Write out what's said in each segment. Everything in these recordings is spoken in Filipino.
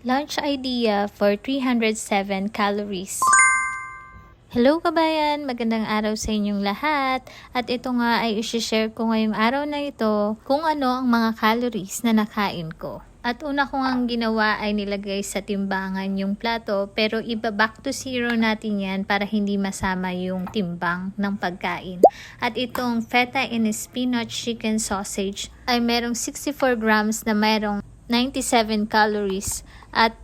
Lunch idea for 307 calories. Hello kabayan! Magandang araw sa inyong lahat. At ito nga ay isi-share ko ngayong araw na ito kung ano ang mga calories na nakain ko. At una ko ang ginawa ay nilagay sa timbangan yung plato, pero iba back to zero natin yan para hindi masama yung timbang ng pagkain. At itong feta and spinach chicken sausage ay merong 64 grams na merong 97 calories. At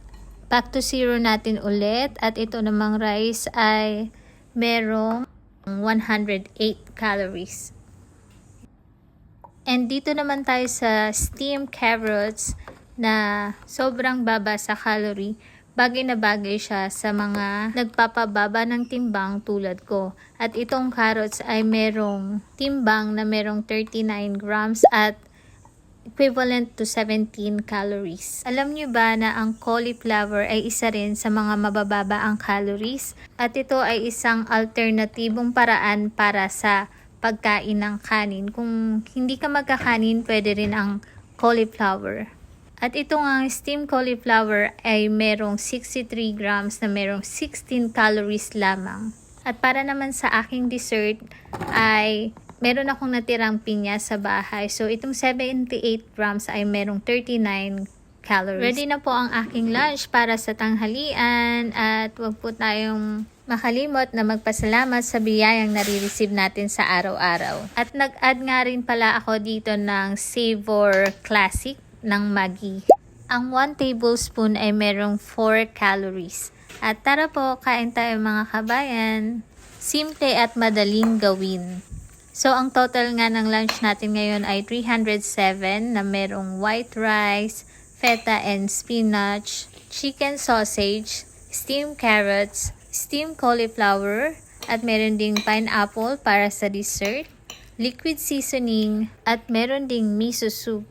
back to zero natin ulit. At ito namang rice ay merong 108 calories. And dito naman tayo sa steamed carrots na sobrang baba sa calorie. Bagay na bagay siya sa mga nagpapababa ng timbang tulad ko. At itong carrots ay merong timbang na merong 39 grams at equivalent to 17 calories. Alam nyo ba na ang cauliflower ay isa rin sa mga mabababa ang calories? At ito ay isang alternatibong paraan para sa pagkain ng kanin. Kung hindi ka magkakanin, pwede rin ang cauliflower. At ito nga steamed cauliflower ay merong 63 grams na merong 16 calories lamang. At para naman sa aking dessert ay meron akong natirang pinya sa bahay. So, itong 78 grams ay merong 39 calories. Ready na po ang aking lunch para sa tanghalian. At huwag po tayong makalimot na magpasalamat sa biyayang nare-receive natin sa araw-araw. At nag-add nga rin pala ako dito ng Savor Classic ng Maggi. Ang 1 tablespoon ay merong 4 calories. At tara po, kain tayo mga kabayan. Simple at madaling gawin. So, ang total nga ng lunch natin ngayon ay 307 na merong white rice, feta and spinach, chicken sausage, steamed carrots, steamed cauliflower, at meron ding pineapple para sa dessert, liquid seasoning, at meron ding miso soup.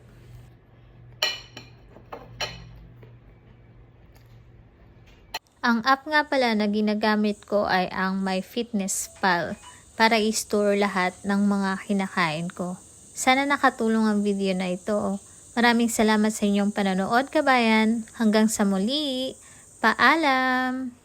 Ang app nga pala na ginagamit ko ay ang MyFitnessPal para i-store lahat ng mga kinakain ko. Sana nakatulong ang video na ito. Maraming salamat sa inyong panonood kabayan. Hanggang sa muli. Paalam!